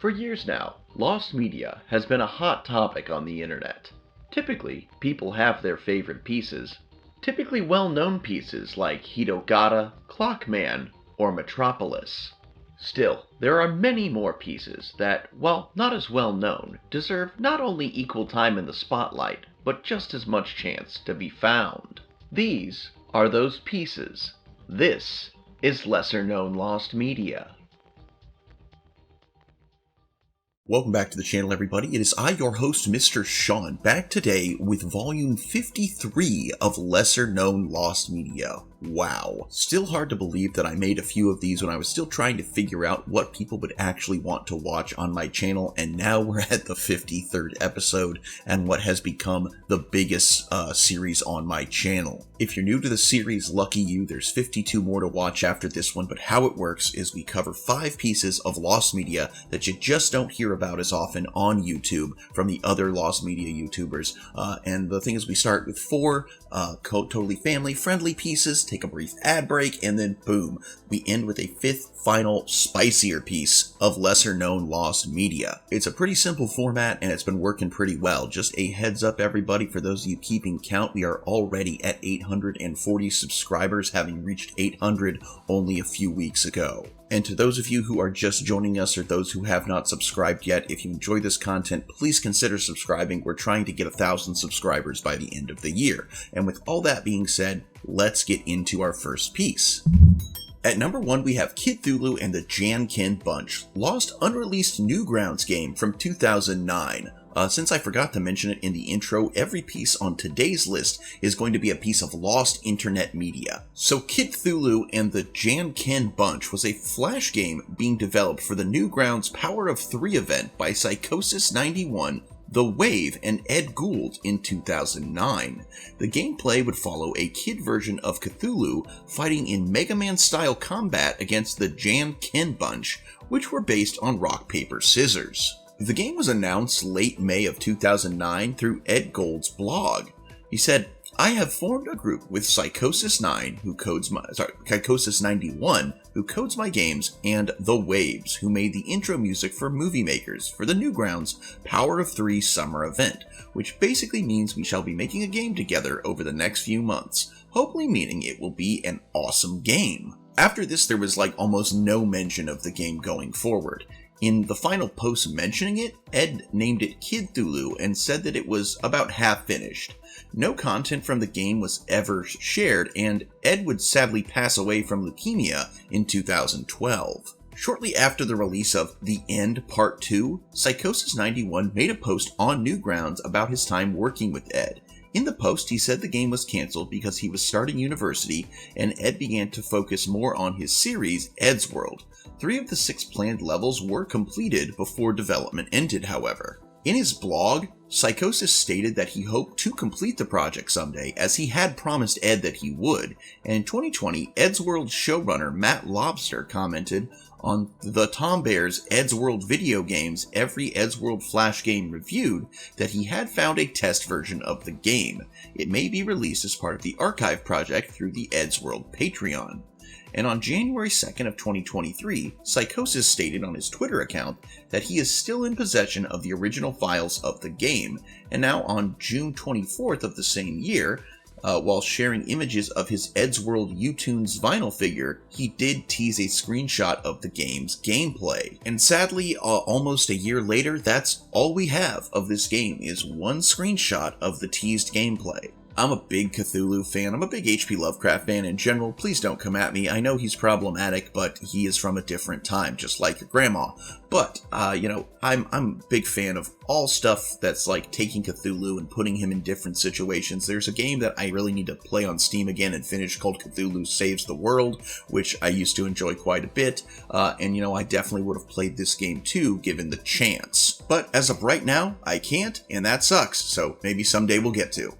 For years now, lost media has been a hot topic on the internet. Typically, people have their favorite pieces, typically well-known pieces like Hidogata, Clockman, or Metropolis. Still, there are many more pieces that, while not as well known, deserve not only equal time in the spotlight, but just as much chance to be found. These are those pieces. This is lesser-known lost media. Welcome back to the channel, everybody. It is I, your host, Mr. Sean, back today with volume 53 of Lesser Known Lost Media. Wow. Still hard to believe that I made a few of these when I was still trying to figure out what people would actually want to watch on my channel, and now we're at the 53rd episode and what has become the biggest series on my channel. If you're new to the series, lucky you, there's 52 more to watch after this one, but how it works is we cover 5 pieces of lost media that you just don't hear about as often on YouTube from the other lost media YouTubers. And the thing is, we start with 4 totally family-friendly pieces, take a brief ad break, and then boom, we end with a 5th final spicier piece of lesser-known lost media. It's a pretty simple format, and it's been working pretty well. Just a heads up, everybody, for those of you keeping count, we are already at 840 subscribers, having reached 800 only a few weeks ago. And to those of you who are just joining us or those who have not subscribed yet, if you enjoy this content, please consider subscribing. We're trying to get 1,000 subscribers by the end of the year. And with all that being said, let's get into our first piece. At number 1, we have Kid Thulu and the Janken Bunch, lost unreleased Newgrounds game from 2009. Since I forgot to mention it in the intro, every piece on today's list is going to be a piece of lost internet media. So Kid Thulu and the Janken Bunch was a flash game being developed for the Newgrounds Power of 3 event by Psychosis 91, The Wave, and Ed Gould in 2009. The gameplay would follow a kid version of Cthulhu fighting in Mega Man-style combat against the Janken Bunch, which were based on rock, paper, scissors. The game was announced late May of 2009 through Ed Gould's blog. He said, "I have formed a group with Psychosis 91, who codes my games, and The Waves, who made the intro music for Movie Makers for the Newgrounds Power of 3 summer event, which basically means we shall be making a game together over the next few months, hopefully meaning it will be an awesome game." After this, there was almost no mention of the game going forward. In the final post mentioning it, Ed named it Kid Thulu and said that it was about half finished. No content from the game was ever shared, and Ed would sadly pass away from leukemia in 2012. Shortly after the release of The End Part 2, Psychosis 91 made a post on Newgrounds about his time working with Ed. In the post, he said the game was cancelled because he was starting university, and Ed began to focus more on his series, Ed's World. 3 of the 6 planned levels were completed before development ended, however. In his blog, Psychosis stated that he hoped to complete the project someday, as he had promised Ed that he would, and in 2020, Ed's World showrunner Matt Lobster commented on the Tom Bear's Ed's World video games Every Ed's World Flash Game Reviewed that he had found a test version of the game. It may be released as part of the archive project through the Ed's World Patreon. And on January 2nd of 2023, Psychosis stated on his Twitter account that he is still in possession of the original files of the game, and now on June 24th of the same year, while sharing images of his Ed's World U-Tunes vinyl figure, he did tease a screenshot of the game's gameplay. And sadly, almost a year later, that's all we have of this game, is one screenshot of the teased gameplay. I'm a big Cthulhu fan. I'm a big H.P. Lovecraft fan in general. Please don't come at me. I know he's problematic, but he is from a different time, just like your grandma. But, I'm a big fan of all stuff that's like taking Cthulhu and putting him in different situations. There's a game that I really need to play on Steam again and finish called Cthulhu Saves the World, which I used to enjoy quite a bit. And I definitely would have played this game too, given the chance. But as of right now, I can't, and that sucks. So maybe someday we'll get to.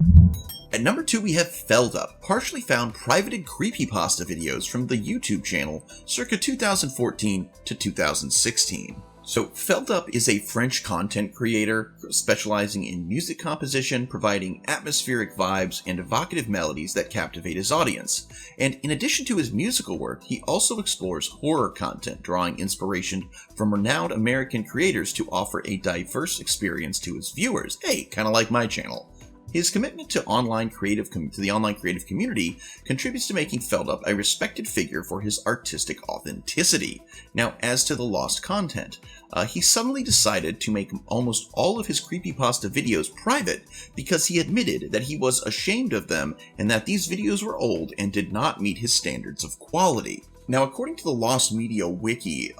At number 2, we have Feldup, partially found privated creepypasta videos from the YouTube channel circa 2014 to 2016. So Feldup is a French content creator specializing in music composition, providing atmospheric vibes and evocative melodies that captivate his audience. And in addition to his musical work, he also explores horror content, drawing inspiration from renowned American creators to offer a diverse experience to his viewers. Hey, kind of like my channel. His commitment to the online creative community contributes to making Feldup a respected figure for his artistic authenticity. Now, as to the lost content, he suddenly decided to make almost all of his Creepypasta videos private because he admitted that he was ashamed of them and that these videos were old and did not meet his standards of quality. Now, according to the Lost Media Wiki,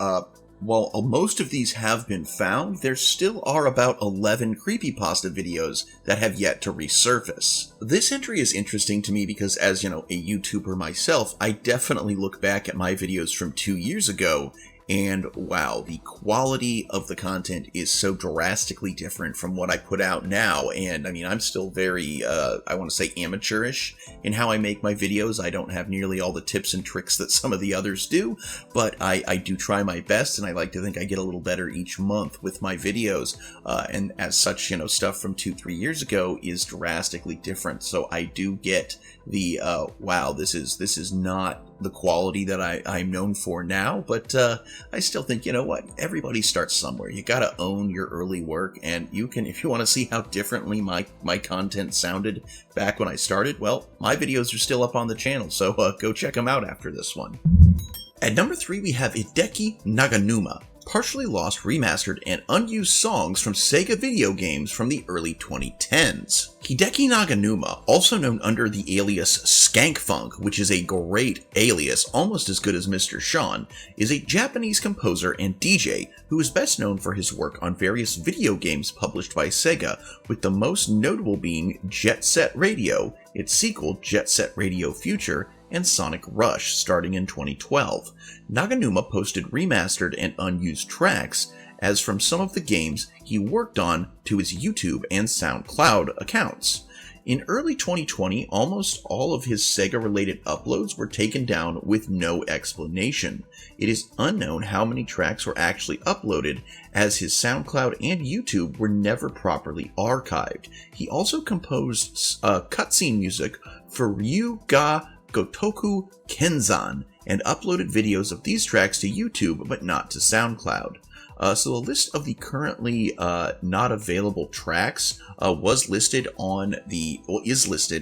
while most of these have been found, there still are about 11 creepypasta videos that have yet to resurface. This entry is interesting to me because, as a YouTuber myself, I definitely look back at my videos from 2 years ago, and wow, the quality of the content is so drastically different from what I put out now. And I mean, I'm still very, I want to say amateurish in how I make my videos. I don't have nearly all the tips and tricks that some of the others do, but I do try my best, and I like to think I get a little better each month with my videos. And as such, stuff from 2-3 years ago is drastically different. So I do get the, wow, this is not the quality that I'm known for now, but I still think, you know what, everybody starts somewhere. You gotta own your early work, and you can, if you want to see how differently my content sounded back when I started, well, my videos are still up on the channel, so go check them out after this one. At number 3, we have Hideki Naganuma, partially lost, remastered, and unused songs from Sega video games from the early 2010s. Hideki Naganuma, also known under the alias Skankfunk, which is a great alias, almost as good as Mr. Sean, is a Japanese composer and DJ who is best known for his work on various video games published by Sega, with the most notable being Jet Set Radio, its sequel Jet Set Radio Future, and Sonic Rush, starting in 2012. Naganuma posted remastered and unused tracks as from some of the games he worked on to his YouTube and SoundCloud accounts. In early 2020, almost all of his Sega-related uploads were taken down with no explanation. It is unknown how many tracks were actually uploaded, as his SoundCloud and YouTube were never properly archived. He also composed cutscene music for Ryu Ga Gotoku Kenzan, and uploaded videos of these tracks to YouTube, but not to SoundCloud. So a list of the currently not available tracks is listed on the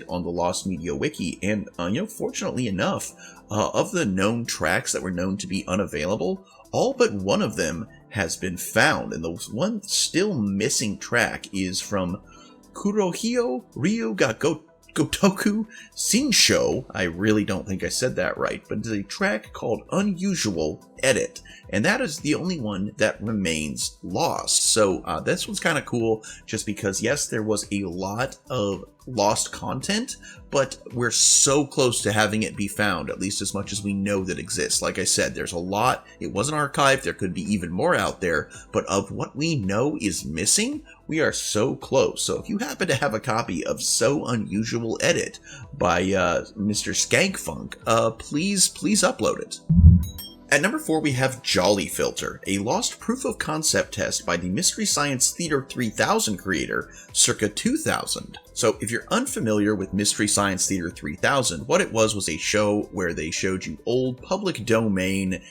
Lost Media Wiki, and fortunately enough, of the known tracks that were known to be unavailable, all but one of them has been found, and the one still missing track is from Kurohio Ryu ga Gotoku Shinsho. I really don't think I said that right, but it's a track called Unusual Edit, and that is the only one that remains lost. So this one's kind of cool, just because yes, there was a lot of lost content, but we're so close to having it be found, at least as much as we know that exists. Like I said, there's a lot. It wasn't archived. There could be even more out there, but of what we know is missing, we are so close. So if you happen to have a copy of So Unusual Edit by Mr. Skankfunk, please upload it. At number 4, we have Jolly Filter, a lost proof-of-concept test by the Mystery Science Theater 3000 creator, circa 2000. So if you're unfamiliar with Mystery Science Theater 3000, what it was a show where they showed you old public domain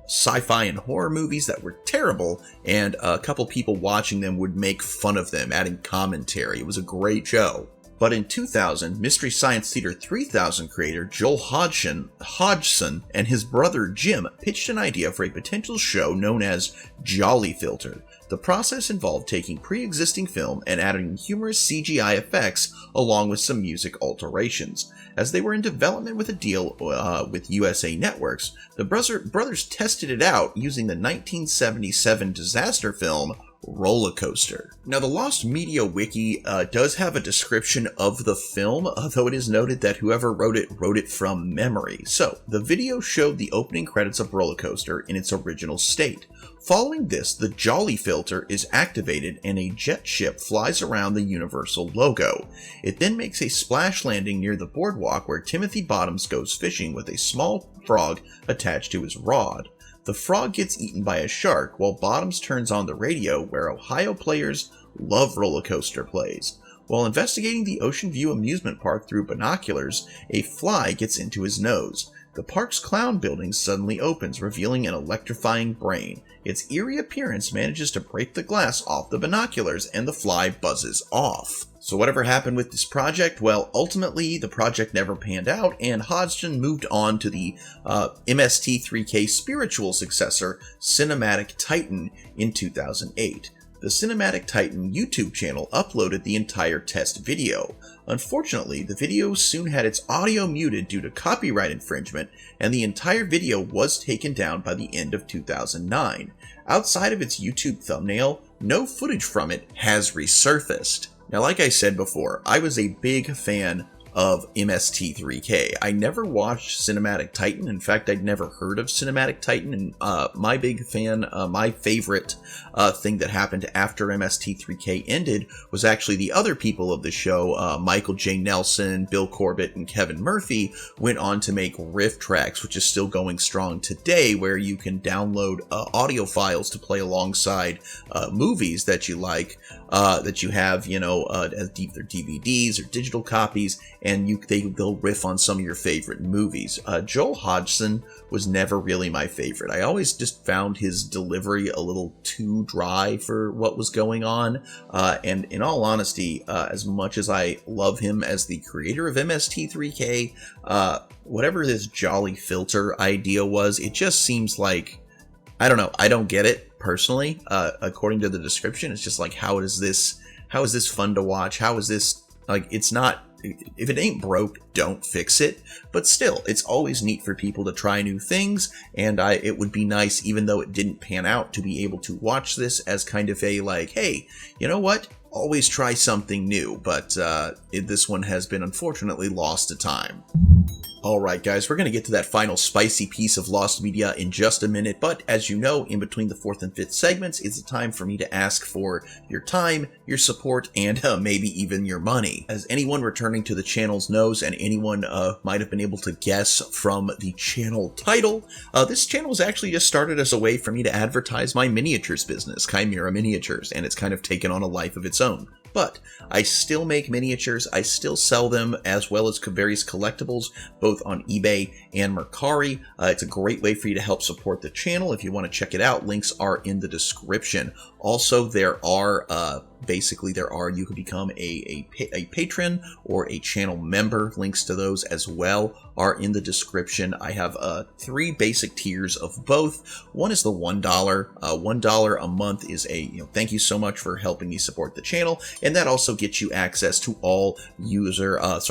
sci-fi and horror movies that were terrible, and a couple people watching them would make fun of them, adding commentary. It was a great show. But in 2000, Mystery Science Theater 3000 creator Joel Hodgson and his brother Jim pitched an idea for a potential show known as Jolly Filter. The process involved taking pre-existing film and adding humorous CGI effects along with some music alterations. As they were in development with a deal with USA Networks, the brothers tested it out using the 1977 disaster film Roller Coaster. Now, the Lost Media Wiki does have a description of the film, though it is noted that whoever wrote it from memory. So, the video showed the opening credits of Roller Coaster in its original state. Following this, the Jolly Filter is activated and a jet ship flies around the Universal logo. It then makes a splash landing near the boardwalk where Timothy Bottoms goes fishing with a small frog attached to his rod. The frog gets eaten by a shark while Bottoms turns on the radio where Ohio players love roller coaster plays. While investigating the Ocean View amusement park through binoculars, a fly gets into his nose. The park's clown building suddenly opens, revealing an electrifying brain. Its eerie appearance manages to break the glass off the binoculars, and the fly buzzes off. So whatever happened with this project? Well, ultimately, the project never panned out, and Hodgson moved on to the MST3K spiritual successor, Cinematic Titan, in 2008. The Cinematic Titan YouTube channel uploaded the entire test video. Unfortunately, the video soon had its audio muted due to copyright infringement, and the entire video was taken down by the end of 2009. Outside of its YouTube thumbnail, no footage from it has resurfaced. Now, like I said before, I was a big fan of MST3K. I never watched Cinematic Titan. In fact, I'd never heard of Cinematic Titan. And my favorite thing that happened after MST3K ended was actually the other people of the show, Michael J. Nelson, Bill Corbett, and Kevin Murphy, went on to make Riff Tracks, which is still going strong today, where you can download audio files to play alongside movies that you like, that you have, as either DVDs or digital copies, and they'll riff on some of your favorite movies. Joel Hodgson was never really my favorite. I always just found his delivery a little too dry for what was going on. And in all honesty, as much as I love him as the creator of MST3K, whatever this Jolly Filter idea was, it just seems like, I don't know, I don't get it personally. According to the description, it's just like, how is this fun to watch? How is this, like, it's not, if it ain't broke, don't fix it. But still, it's always neat for people to try new things, and it would be nice, even though it didn't pan out, to be able to watch this as kind of a, like, hey, you know what? Always try something new, but this one has been unfortunately lost to time. Alright guys, we're going to get to that final spicy piece of lost media in just a minute, but as you know, in between the 4th and 5th segments, it's a time for me to ask for your time, your support, and maybe even your money. As anyone returning to the channels knows, and anyone might have been able to guess from the channel title, this channel was actually just started as a way for me to advertise my miniatures business, Chimera Miniatures, and it's kind of taken on a life of its own. But I still make miniatures, I still sell them, as well as various collectibles, both on eBay and Mercari. It's a great way for you to help support the channel. If you want to check it out, links are in the description. Also, there are, you can become a patron or a channel member. Links to those as well are in the description. I have 3 basic tiers of both. One is the $1. $1 a month is thank you so much for helping me support the channel, and that also gets you access to all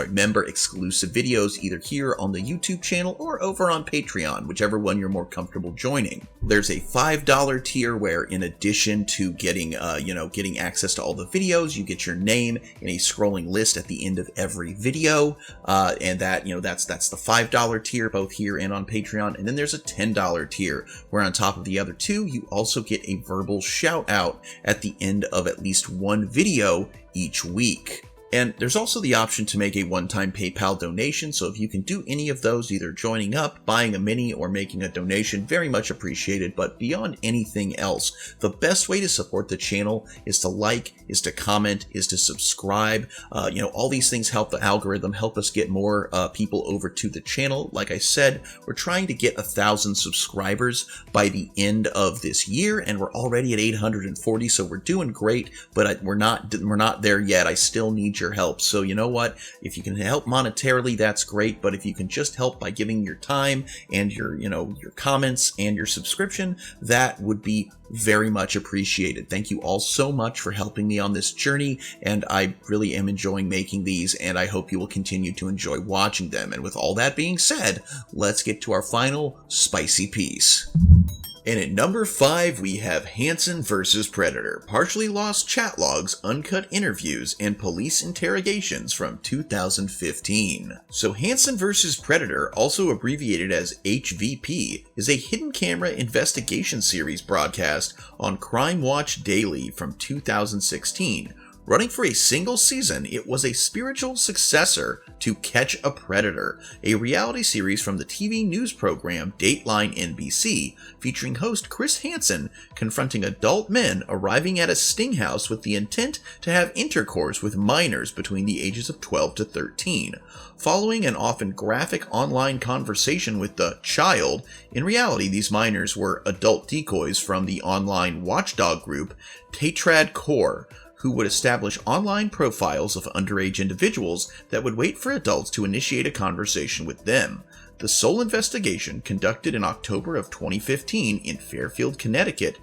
member exclusive videos, either here on the YouTube channel or over on Patreon, whichever one you're more comfortable joining. There's a $5 tier where, in addition to getting access to all the videos, you get your name in a scrolling list at the end of every video, and that's the $5 tier, both here and on Patreon. And then there's a $10 tier, where on top of the other two, you also get a verbal shout out at the end of at least one video each week. And there's also the option to make a one-time PayPal donation, so if you can do any of those, either joining up, buying a mini, or making a donation, very much appreciated. But beyond anything else, the best way to support the channel is to like, is to comment, is to subscribe. All these things help the algorithm, help us get more people over to the channel. Like I said, we're trying to get 1,000 subscribers by the end of this year, and we're already at 840, so we're doing great, but we're not there yet. I still need your help. So you know what? If you can help monetarily, that's great, but if you can just help by giving your time and your comments and your subscription, that would be very much appreciated. Thank you all so much for helping me on this journey, and I really am enjoying making these, and I hope you will continue to enjoy watching them. And with all that being said, let's get to our final spicy piece. And at number 5, we have Hansen vs. Predator, partially lost chat logs, uncut interviews, and police interrogations from 2015. So Hansen vs. Predator, also abbreviated as HVP, is a hidden camera investigation series broadcast on Crime Watch Daily from 2016. Running for a single season, it was a spiritual successor to Catch a Predator, a reality series from the TV news program Dateline NBC, featuring host Chris Hansen confronting adult men arriving at a sting house with the intent to have intercourse with minors between the ages of 12 to 13. Following an often graphic online conversation with the child, in reality these minors were adult decoys from the online watchdog group Tetrad Core, who would establish online profiles of underage individuals that would wait for adults to initiate a conversation with them. The sole investigation, conducted in October of 2015 in Fairfield, Connecticut,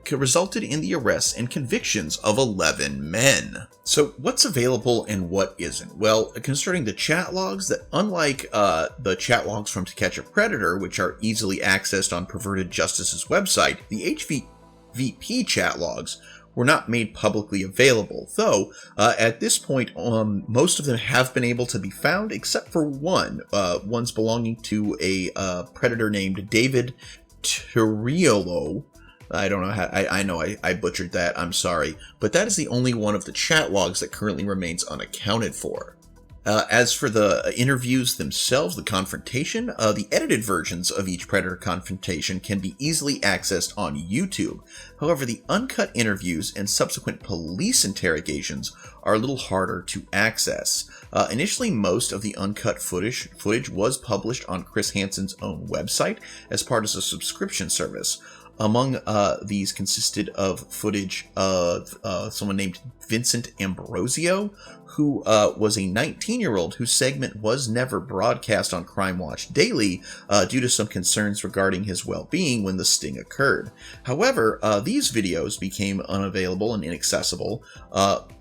resulted in the arrests and convictions of 11 men. So what's available and what isn't? Well, concerning the chat logs, that unlike the chat logs from To Catch a Predator, which are easily accessed on Perverted Justice's website, the HVP chat logs were not made publicly available, though at this point most of them have been able to be found except for one's belonging to a predator named David Tiriolo. I don't know how, I know I butchered that, I'm sorry, but that is the only one of the chat logs that currently remains unaccounted for. As for the interviews themselves, the confrontation, the edited versions of each Predator confrontation can be easily accessed on YouTube. However, the uncut interviews and subsequent police interrogations are a little harder to access. Initially, most of the uncut footage was published on Chris Hansen's own website as part of a subscription service. Among these consisted of footage of someone named Vincent Ambrosio, who was a 19-year-old whose segment was never broadcast on Crime Watch Daily due to some concerns regarding his well-being when the sting occurred. However, these videos became unavailable and inaccessible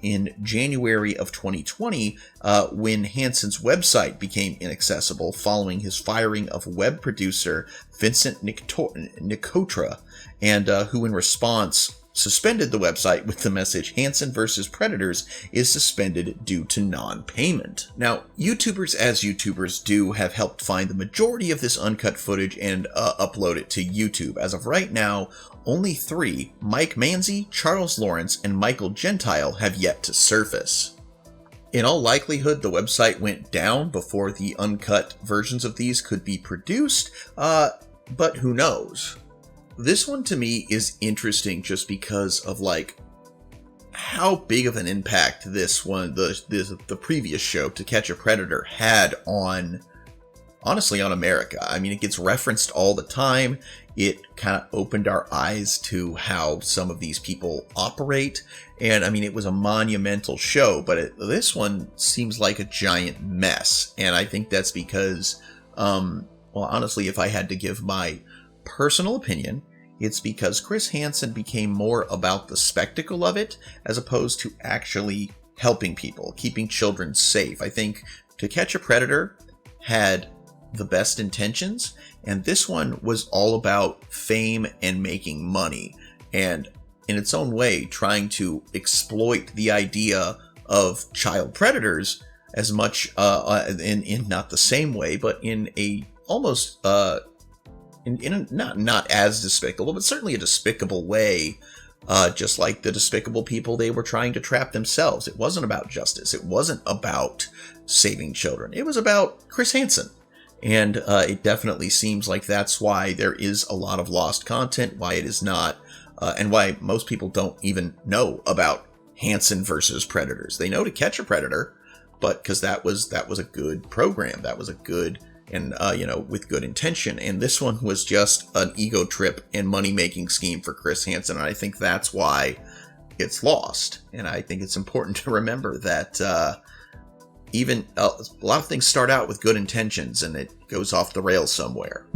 in January of 2020 when Hansen's website became inaccessible following his firing of web producer Vincent Nicotra, and who in response suspended the website with the message "Hansen vs. Predators is suspended due to non-payment." Now, YouTubers as YouTubers do have helped find the majority of this uncut footage and upload it to YouTube. As of right now, only 3, Mike Manzi, Charles Lawrence, and Michael Gentile, have yet to surface. In all likelihood, the website went down before the uncut versions of these could be produced, but who knows? This one to me is interesting just because of how big of an impact this one, the previous show, To Catch a Predator, had on, honestly, on America. I mean, it gets referenced all the time. It kind of opened our eyes to how some of these people operate. And I mean, it was a monumental show, but this one seems like a giant mess. And I think that's because, well, honestly, if I had to give my personal opinion, it's because Chris Hansen became more about the spectacle of it as opposed to actually helping people, keeping children safe. I think To Catch a Predator had the best intentions, and this one was all about fame and making money, and in its own way trying to exploit the idea of child predators as much in not the same way, but in a almost in a not as despicable, but certainly a despicable way, just like the despicable people they were trying to trap themselves. It wasn't about justice. It wasn't about saving children. It was about Chris Hansen. And it definitely seems like that's why there is a lot of lost content, why it is not, and why most people don't even know about Hansen versus Predators. They know To Catch a Predator, but because that was a good program, that was a good, and with good intention. And this one was just an ego trip and money-making scheme for Chris Hansen, and I think that's why it's lost. And I think it's important to remember that even a lot of things start out with good intentions, and it goes off the rails somewhere.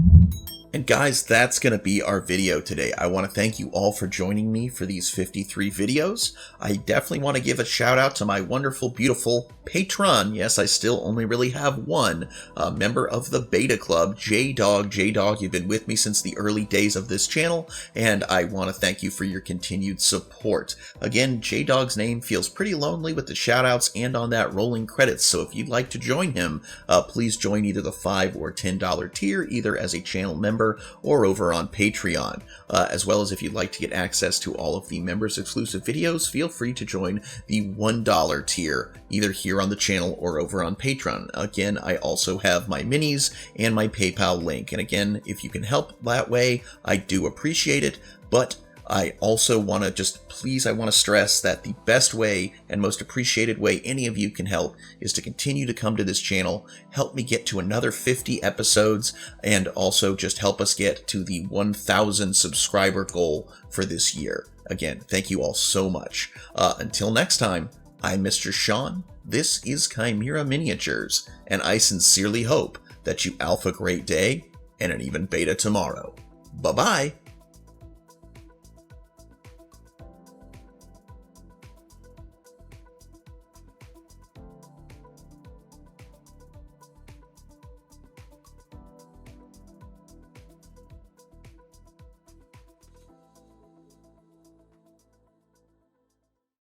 And guys, that's going to be our video today. I want to thank you all for joining me for these 53 videos. I definitely want to give a shout out to my wonderful, beautiful patron. Yes, I still only really have one member of the beta club, J-Dog. J-Dog, you've been with me since the early days of this channel, and I want to thank you for your continued support. Again, J-Dog's name feels pretty lonely with the shout outs and on that rolling credits, so if you'd like to join him, please join either the $5 or $10 tier, either as a channel member member or over on Patreon. As well as if you'd like to get access to all of the members exclusive videos, feel free to join the $1 tier, either here on the channel or over on Patreon. Again, I also have my minis and my PayPal link. And again, if you can help that way, I do appreciate it. But I also want to stress that the best way and most appreciated way any of you can help is to continue to come to this channel, help me get to another 50 episodes, and also just help us get to the 1,000 subscriber goal for this year. Again, thank you all so much. Until next time, I'm Mr. Sean, this is Chimera Miniatures, and I sincerely hope that you alpha great day and an even beta tomorrow. Bye-bye!